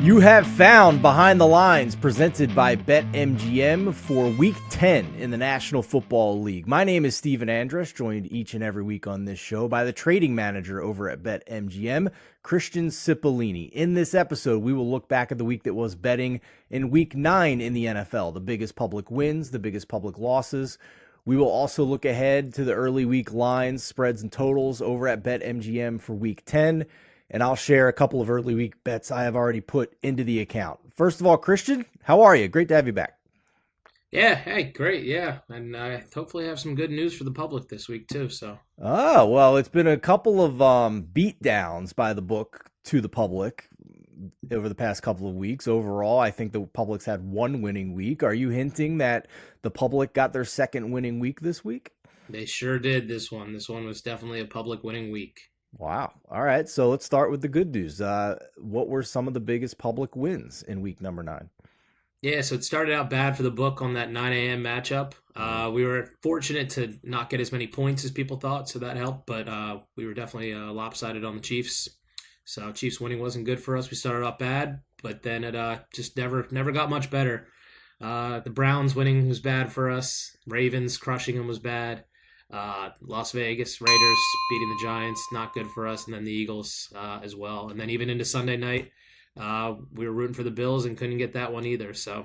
You have found Behind the Lines presented by BetMGM for Week 10 in the National Football League. My name is Stephen Andress, joined each and every week on this show by the trading manager over at BetMGM, Christian Cipollini. In this episode, we will look back at the week that was betting in Week 9 in the NFL, the biggest public wins, the biggest public losses. We will also look ahead to the early week lines, spreads, and totals over at BetMGM for Week 10. And I'll share a couple of early week bets I have already put into the account. First of all, Christian, how are you? Great to have you back. Yeah, hey, great, yeah. And I hopefully have some good news for the public this week, too, so. Oh, well, it's been a couple of beat downs by the book to the public over the past couple of weeks. Overall, I think the public's had one winning week. Are you hinting that the public got their second winning week this week? They sure did this one. This one was definitely a public winning week. Wow. All right, so let's start with the good news. What were some of the biggest public wins in week number 9? Yeah, so it started out bad for the book on that 9 a.m. matchup. We were fortunate to not get as many points as people thought, so that helped, but we were definitely lopsided on the Chiefs. So Chiefs winning wasn't good for us. We started off bad, but then it just never got much better. The Browns winning was bad for us. Ravens crushing them was bad. Las Vegas Raiders beating the Giants, not good for us, and then the Eagles as well. And then even into Sunday night, we were rooting for the Bills and couldn't get that one either. So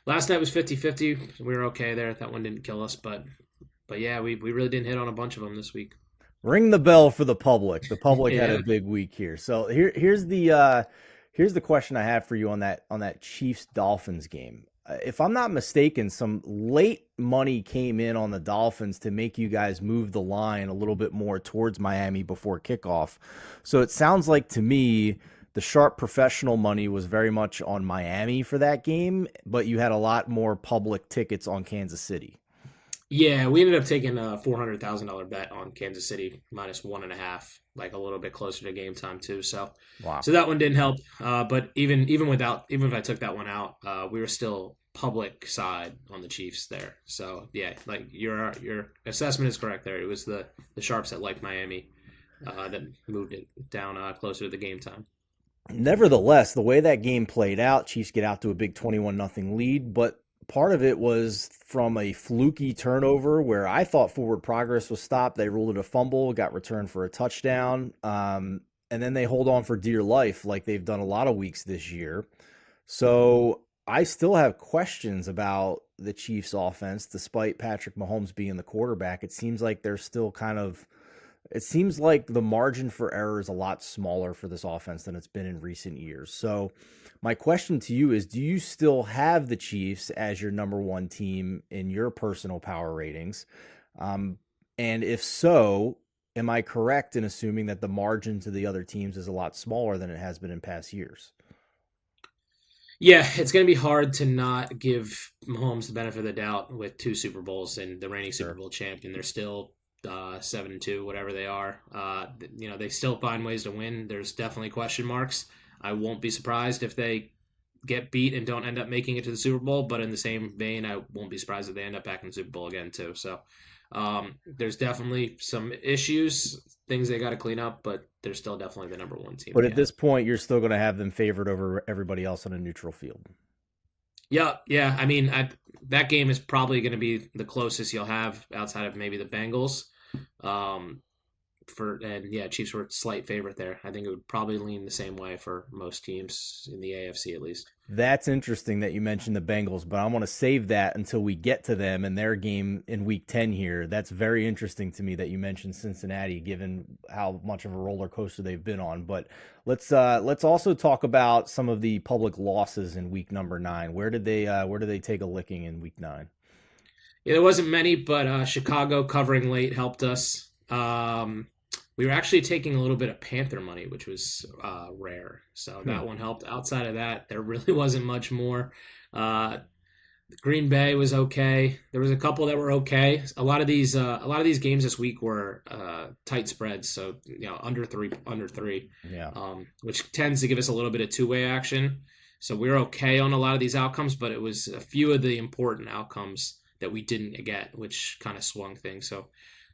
last night was 50-50. We were okay there. That one didn't kill us, but yeah, we really didn't hit on a bunch of them this week. Ring the bell for the public. The public had a big week here. So here's the question I have for you on that Chiefs Dolphins game. If I'm not mistaken, some late money came in on the Dolphins to make you guys move the line a little bit more towards Miami before kickoff. So it sounds like to me the sharp professional money was very much on Miami for that game, but you had a lot more public tickets on Kansas City. Yeah, we ended up taking a $400,000 bet on Kansas City minus 1.5, like a little bit closer to game time too. So, Wow. So that one didn't help. But even if I took that one out, we were still public side on the Chiefs there. So yeah, like your assessment is correct there. It was the sharps that liked Miami that moved it down closer to the game time. Nevertheless, the way that game played out, Chiefs get out to a big 21-0 lead, but part of it was from a fluky turnover where I thought forward progress was stopped. They ruled it a fumble, got returned for a touchdown, and then they hold on for dear life like they've done a lot of weeks this year. So I still have questions about the Chiefs offense, despite Patrick Mahomes being the quarterback. It seems like they're still it seems like the margin for error is a lot smaller for this offense than it's been in recent years. So my question to you is, do you still have the Chiefs as your number one team in your personal power ratings? And if so, am I correct in assuming that the margin to the other teams is a lot smaller than it has been in past years? Yeah, it's going to be hard to not give Mahomes the benefit of the doubt with 2 Super Bowls and the reigning Super Bowl champion. They're still 7-2, whatever they are. They still find ways to win. There's definitely question marks. I won't be surprised if they get beat and don't end up making it to the Super Bowl, but in the same vein, I won't be surprised if they end up back in the Super Bowl again too. So there's definitely some issues, things they got to clean up, but they're still definitely the number one team. But at this point, you're still going to have them favored over everybody else on a neutral field. Yeah. I mean, that game is probably going to be the closest you'll have outside of maybe the Bengals. Chiefs were a slight favorite there. I think it would probably lean the same way for most teams in the AFC at least. That's interesting that you mentioned the Bengals, but I want to save that until we get to them and their game in Week 10 here. That's very interesting to me that you mentioned Cincinnati, given how much of a roller coaster they've been on. But let's also talk about some of the public losses in Week number 9. Where did they take a licking in Week 9? Yeah, there wasn't many, but Chicago covering late helped us. We were actually taking a little bit of Panther money, which was rare. So that one helped. Outside of that, there really wasn't much more. Green Bay was okay. There was a couple that were okay. A lot of these games this week were tight spreads, so under three. Yeah. Which tends to give us a little bit of two-way action. So we're okay on a lot of these outcomes, but it was a few of the important outcomes that we didn't get, which kind of swung things. So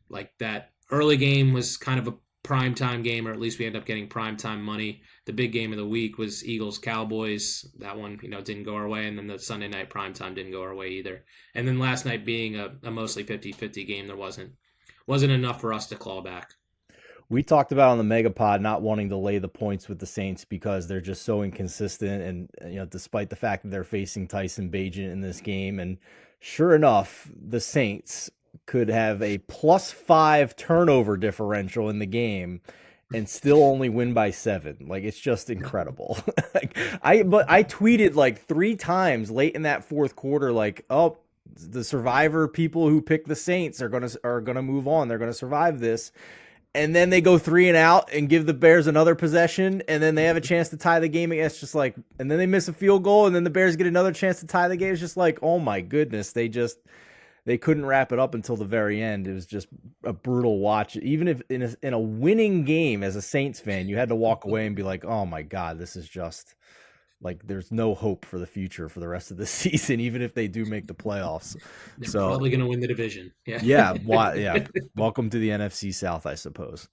like that early game was kind of primetime game, or at least we end up getting primetime money. The big game of the week was Eagles Cowboys. That one, didn't go our way, and then the Sunday night primetime didn't go our way either. And then last night being a mostly 50-50 game, there wasn't enough for us to claw back. We talked about on the Megapod not wanting to lay the points with the Saints because they're just so inconsistent, and despite the fact that they're facing Tyson Bagent in this game, and sure enough, the Saints could have a +5 turnover differential in the game and still only win by 7. Like, it's just incredible. But I tweeted like 3 times late in that fourth quarter, like, oh, the survivor people who pick the Saints are gonna move on. They're gonna survive this. And then they go 3 and out and give the Bears another possession, and then they have a chance to tie the game. It's just like, and then they miss a field goal, and then the Bears get another chance to tie the game. It's just like, oh my goodness, they couldn't wrap it up until the very end. It was just a brutal watch. Even if in a winning game as a Saints fan, you had to walk away and be like, oh my God, this is just like, there's no hope for the future for the rest of the season, even if they do make the playoffs. They're So probably going to win the division. yeah, welcome to the NFC South, I suppose.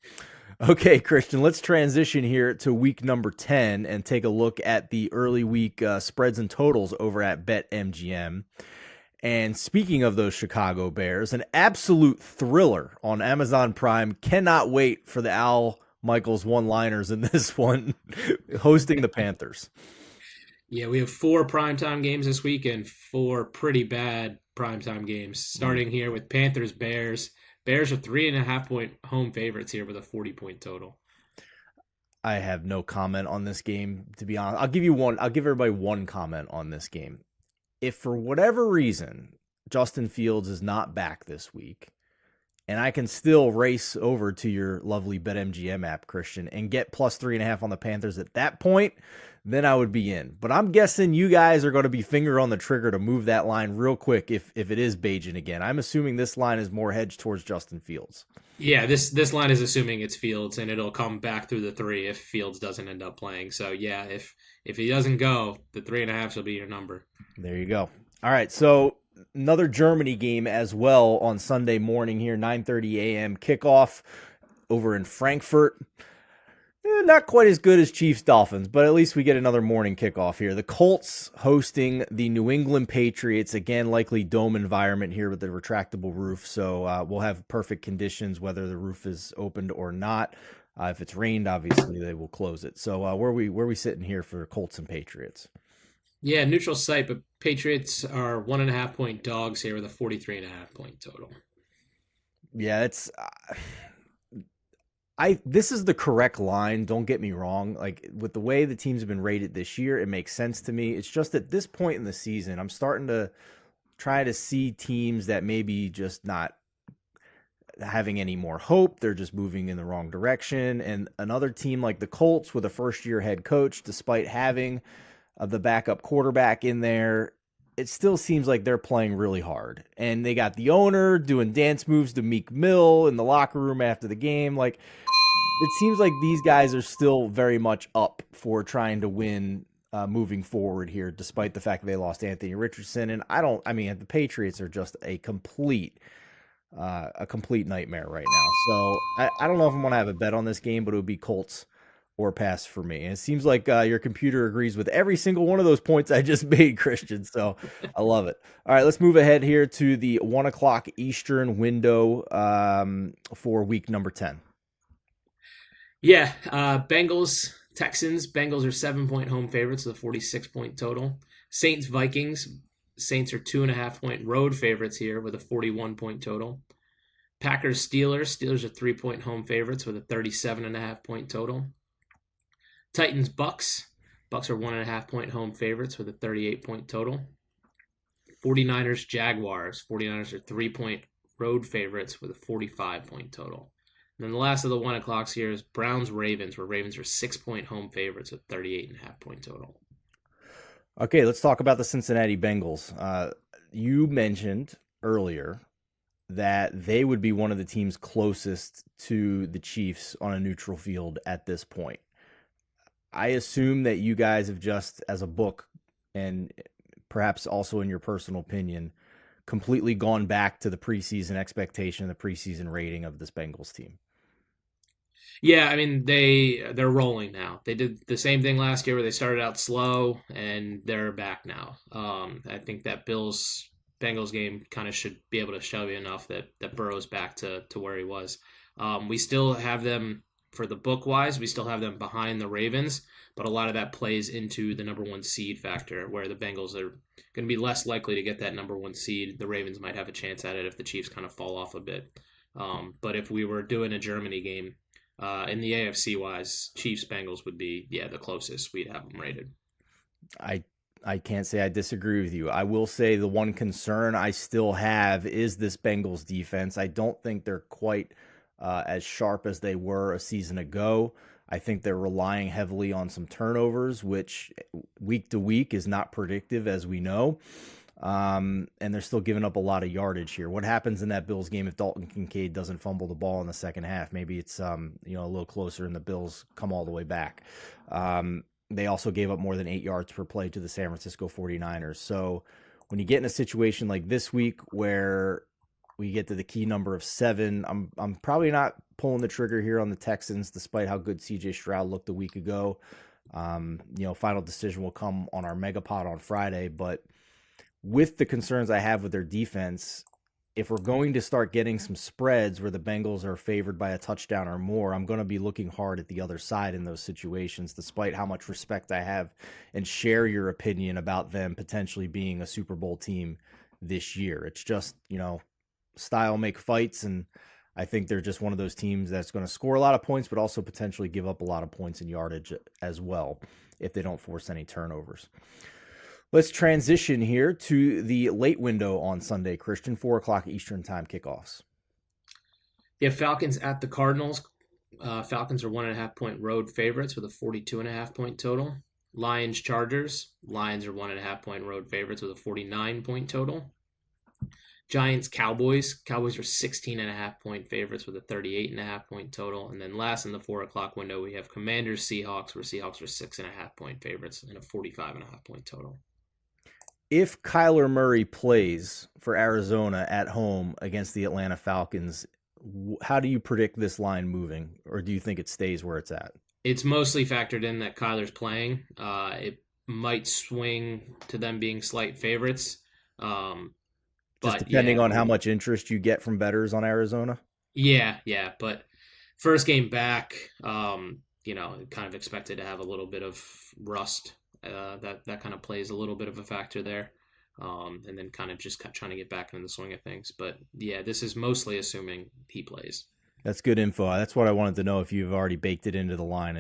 Okay, Christian, let's transition here to week number 10 and take a look at the early week spreads and totals over at BetMGM. And speaking of those Chicago Bears, an absolute thriller on Amazon Prime. Cannot wait for the Al Michaels one-liners in this one, hosting the Panthers. Yeah, we have 4 primetime games this week and 4 pretty bad primetime games. Starting here with Panthers Bears. Bears are 3.5-point home favorites here with a 40-point total. I have no comment on this game, to be honest. I'll give everybody one comment on this game. If for whatever reason Justin Fields is not back this week, and I can still race over to your lovely BetMGM app, Christian, and get +3.5 on the Panthers at that point, then I would be in. But I'm guessing you guys are going to be finger on the trigger to move that line real quick if it is Bagent again. I'm assuming this line is more hedged towards Justin Fields. Yeah, this line is assuming it's Fields, and it'll come back through the 3 if Fields doesn't end up playing. So yeah, if he doesn't go, the 3.5 will be your number. There you go. All right, so another Germany game as well on Sunday morning here, 9:30 a.m. kickoff over in Frankfurt. Not quite as good as Chiefs Dolphins, but at least we get another morning kickoff here. The Colts hosting the New England Patriots. Again, likely dome environment here with the retractable roof. So we'll have perfect conditions whether the roof is opened or not. If it's rained, obviously they will close it. So where we sitting here for Colts and Patriots? Yeah, neutral site, but Patriots are 1.5-point dogs here with a 43.5-point total. Yeah, it's this is the correct line. Don't get me wrong. Like, with the way the teams have been rated this year, it makes sense to me. It's just at this point in the season, I'm starting to try to see teams that maybe just not having any more hope. They're just moving in the wrong direction. And another team like the Colts with a first-year head coach, despite having the backup quarterback in there, it still seems like they're playing really hard. And they got the owner doing dance moves to Meek Mill in the locker room after the game. Like, it seems like these guys are still very much up for trying to win moving forward here, despite the fact that they lost Anthony Richardson. And the Patriots are just a complete nightmare right now. So I don't know if I'm going to have a bet on this game, but it would be Colts or pass for me. And it seems like your computer agrees with every single one of those points I just made, Christian. So I love it. All right, let's move ahead here to the 1 o'clock Eastern window for week number 10. Yeah, Bengals, Texans. Bengals are 7-point home favorites with a 46-point total. Saints, Vikings. Saints are 2.5-point road favorites here with a 41-point total. Packers, Steelers. Steelers are 3-point home favorites with a 37.5-point total. Titans, Bucks. Bucks are 1.5-point home favorites with a 38-point total. 49ers, Jaguars. 49ers are 3-point road favorites with a 45-point total. And then the last of the 1 o'clocks here is Browns, Ravens, where Ravens are 6-point home favorites with 38.5-point total. Okay, let's talk about the Cincinnati Bengals. You mentioned earlier that they would be one of the teams closest to the Chiefs on a neutral field at this point. I assume that you guys have just, as a book, and perhaps also in your personal opinion, completely gone back to the preseason expectation, the preseason rating of this Bengals team. Yeah, I mean they're rolling now. They did the same thing last year where they started out slow and they're back now. I think that Bills Bengals game kind of should be able to show you enough that Burrow's back to where he was. We still have them for the book wise. We still have them behind the Ravens, but a lot of that plays into the number one seed factor, where the Bengals are going to be less likely to get that number one seed. The Ravens might have a chance at it if the Chiefs kind of fall off a bit. But if we were doing a Germany game in the AFC wise, Chiefs Bengals would be the closest we'd have them rated. I I can't say I disagree with you. I will say the one concern I still have is this Bengals defense. I don't think they're quite as sharp as they were a season ago. I think they're relying heavily on some turnovers, which week to week is not predictive, as we know. And they're still giving up a lot of yardage here. What happens in that Bills game if Dalton Kincaid doesn't fumble the ball in the second half? Maybe it's a little closer and the Bills come all the way back. They also gave up more than 8 yards per play to the San Francisco 49ers. So when you get in a situation like this week where we get to the key number of 7, I'm probably not pulling the trigger here on the Texans, despite how good CJ Stroud looked a week ago. Final decision will come on our Megapod on Friday, but with the concerns I have with their defense, if we're going to start getting some spreads where the Bengals are favored by a touchdown or more, I'm going to be looking hard at the other side in those situations, despite how much respect I have and share your opinion about them potentially being a Super Bowl team this year. It's just, style make fights, and I think they're just one of those teams that's going to score a lot of points, but also potentially give up a lot of points and yardage as well if they don't force any turnovers. Let's transition here to the late window on Sunday, Christian, 4 o'clock Eastern time kickoffs. Yeah, Falcons at the Cardinals. Falcons are 1.5 point road favorites with a 42.5 point total. Lions Chargers. Lions are 1.5 point road favorites with a 49 point total. Giants Cowboys. Cowboys are 16.5 point favorites with a 38.5 point total. And then last in the 4 o'clock window, we have Commanders Seahawks, where Seahawks are 6.5 point favorites and a 45.5 point total. If Kyler Murray plays for Arizona at home against the Atlanta Falcons, how do you predict this line moving, or do you think it stays where it's at? It's mostly factored in that Kyler's playing. It might swing to them being slight favorites. Just But depending yeah, on how much interest you get from bettors on Arizona? yeah. But first game back, kind of expected to have a little bit of rust. That kind of plays a little bit of a factor there. And then kind of just trying to get back into the swing of things. But yeah, this is mostly assuming he plays. That's good info. That's what I wanted to know, if you've already baked it into the line,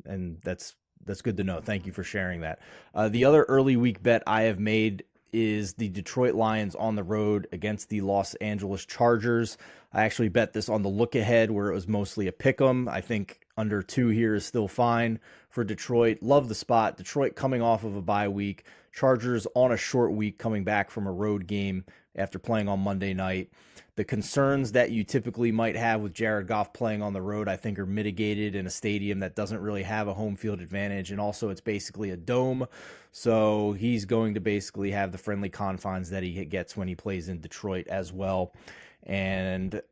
and that's good to know. Thank you for sharing that. The other early week bet I have made is the Detroit Lions on the road against the Los Angeles Chargers. I actually bet this on the look ahead, where it was mostly a pick 'em. I think under 2 here is still fine for Detroit. Love the spot. Detroit coming off of a bye week. Chargers on a short week, coming back from a road game after playing on Monday night. The concerns that you typically might have with Jared Goff playing on the road, I think, are mitigated in a stadium that doesn't really have a home field advantage. And also, it's basically a dome. So he's going to basically have the friendly confines that he gets when he plays in Detroit as well. And,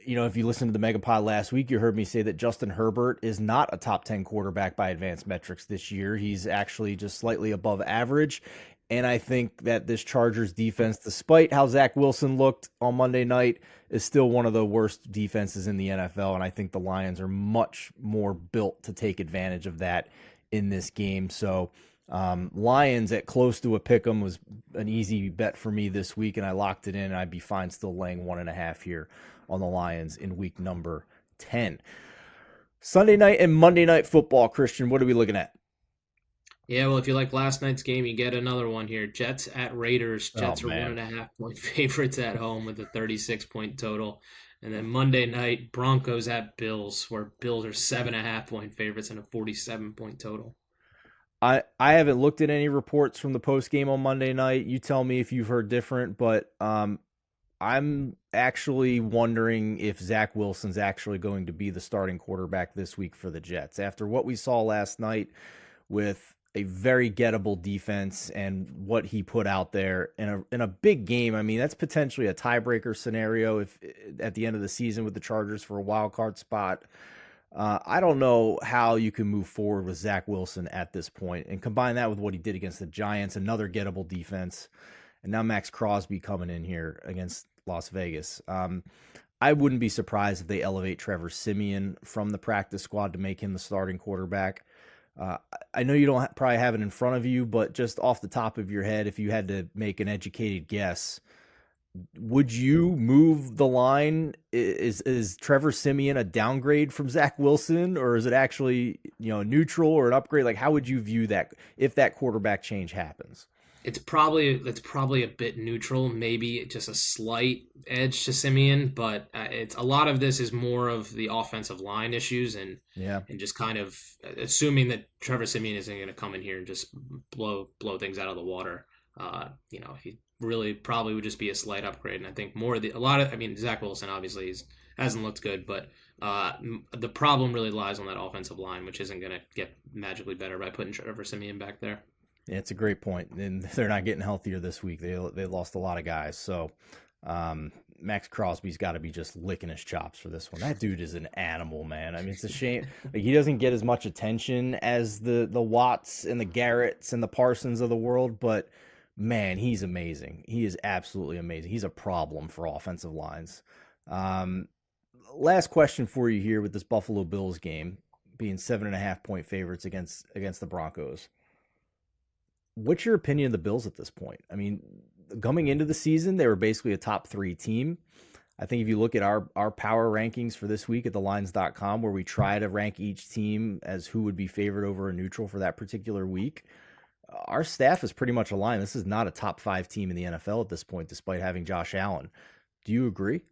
if you listened to the Megapod last week, you heard me say that Justin Herbert is not a top 10 quarterback by advanced metrics this year. He's actually just slightly above average. And I think that this Chargers defense, despite how Zach Wilson looked on Monday night, is still one of the worst defenses in the NFL. And I think the Lions are much more built to take advantage of that in this game. So Lions at close to a pick 'em was an easy bet for me this week, and I locked it in. And I'd be fine still laying 1.5 here on the Lions in week number 10. Sunday night and Monday night football, Christian, what are we looking at? Yeah, well, if you like last night's game, you get another one here. Jets at Raiders. Oh, Jets are man. 1.5 point favorites at home with a 36 point total. And then Monday night, Broncos at Bills, where Bills are 7.5 point favorites and a 47 point total. I haven't looked at any reports from the post game on Monday night. You tell me if you've heard different, but I'm actually wondering if Zach Wilson's actually going to be the starting quarterback this week for the Jets. After what we saw last night with a very gettable defense and what he put out there in a big game, I mean, that's potentially a tiebreaker scenario if at the end of the season with the Chargers for a wild card spot. I don't know how you can move forward with Zach Wilson at this point and combine that with what he did against the Giants, another gettable defense, and now Max Crosby coming in here against Las Vegas. I wouldn't be surprised if they elevate Trevor Siemian from the practice squad to make him the starting quarterback. Uh, I know you don't probably have it in front of you, but just off the top of your head, if you had to make an educated guess, would you move the line? Is Trevor Siemian a downgrade from Zach Wilson, or is it actually neutral or an upgrade? Like, how would you view that if that quarterback change happens? It's probably a bit neutral, maybe just a slight edge to Simeon, but it's a lot of this is more of the offensive line issues Yeah, and just kind of assuming that Trevor Simeon isn't going to come in here and just blow things out of the water. He really probably would just be a slight upgrade, and I think more of the a lot of I mean Zach Wilson obviously hasn't looked good, but the problem really lies on that offensive line, which isn't going to get magically better by putting Trevor Simeon back there. yeah, it's a great point, and they're not getting healthier this week. They lost a lot of guys, so Max Crosby's got to be just licking his chops for this one. That dude is an animal, man. I mean, it's a shame like he doesn't get as much attention as the Watts and the Garretts and the Parsons of the world, but man, he's amazing. He is absolutely amazing. He's a problem for offensive lines. Um, Last question for you here with this Buffalo Bills game being 7.5 point favorites against the Broncos. What's your opinion of the Bills at this point? I mean, coming into the season, they were basically a top three team. I think if you look at our power rankings for this week at thelines.com, where we try to rank each team as who would be favored over a neutral for that particular week, our staff is pretty much aligned. This is not a top five team in the NFL at this point, despite having Josh Allen. Do you agree?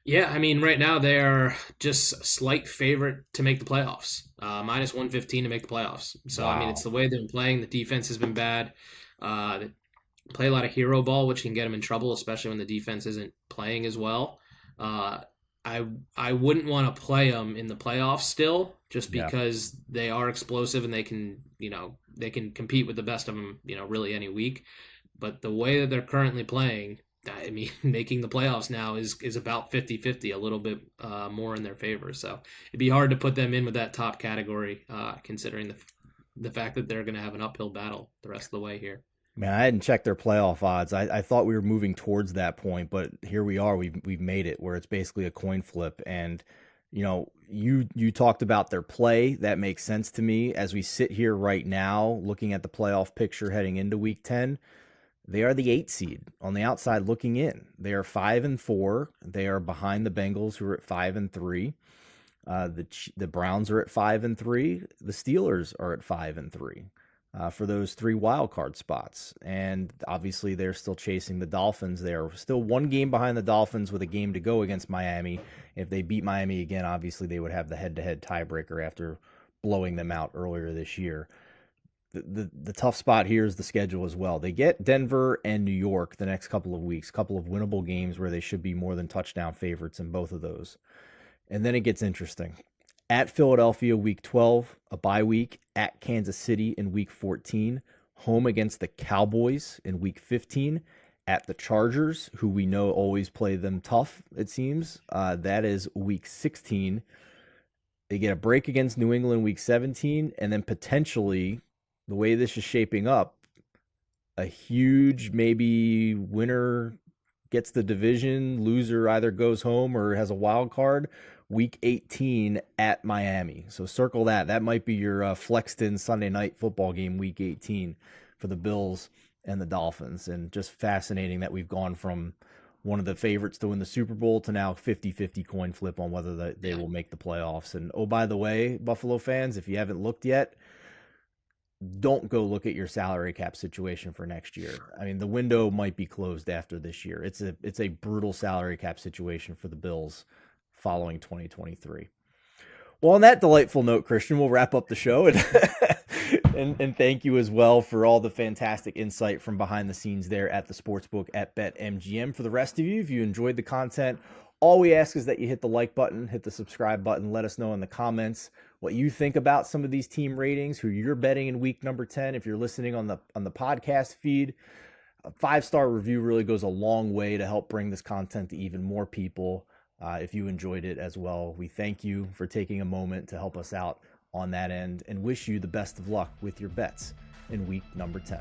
Yeah, I mean, right now they are just a slight favorite to make the playoffs, minus 115 to make the playoffs. So, I mean, it's Wow. the way they've been playing. The defense has been bad. They play a lot of hero ball, which can get them in trouble, especially when the defense isn't playing as well. Uh, I I wouldn't want to play them in the playoffs still, just Yeah. because they are explosive and they can compete with the best of them, really any week. But the way that they're currently playing, I mean, making the playoffs now is about 50-50, a little bit more in their favor. So it'd be hard to put them in with that top category, considering the fact that they're going to have an uphill battle the rest of the way here. Man, I hadn't checked their playoff odds. I thought we were moving towards that point, but here we are. We've made it where it's basically a coin flip. And you talked about their play. That makes sense to me. As we sit here right now, looking at the playoff picture heading into Week 10, they are the 8 seed on the outside looking in. They are 5-4. They are behind the Bengals, who are at 5-3. The Browns are at 5-3. The Steelers are at 5-3 for those three wild card spots, and obviously they're still chasing the Dolphins. They are still one game behind the Dolphins with a game to go against Miami. If they beat Miami again, obviously they would have the head-to-head tiebreaker after blowing them out earlier this year. The tough spot here is the schedule as well. They get Denver and New York the next couple of weeks, couple of winnable games where they should be more than touchdown favorites in both of those. And then it gets interesting. At Philadelphia, week 12, a bye week. At Kansas City in week 14. Home against the Cowboys in week 15. At the Chargers, who we know always play them tough, it seems. That is week 16. They get a break against New England week 17. And then potentially, the way this is shaping up, a huge maybe winner gets the division, loser either goes home or has a wild card. Week 18 at Miami. So circle that. That might be your flexed in Sunday night football game, week 18 for the Bills and the Dolphins. And just fascinating that we've gone from one of the favorites to win the Super Bowl to now 50-50 coin flip on whether they Yeah. will make the playoffs. And oh, by the way, Buffalo fans, if you haven't looked yet, don't go look at your salary cap situation for next year. I mean, the window might be closed after this year. It's a brutal salary cap situation for the Bills following 2023. Well, on that delightful note, Christian, we'll wrap up the show and and thank you as well for all the fantastic insight from behind the scenes there at the sportsbook at BetMGM. For the rest of you, if you enjoyed the content, all we ask is that you hit the like button, hit the subscribe button, let us know in the comments what you think about some of these team ratings, who you're betting in week number 10. If you're listening on the podcast feed, a 5-star review really goes a long way to help bring this content to even more people. if you enjoyed it as well. We thank you for taking a moment to help us out on that end and wish you the best of luck with your bets in week number 10.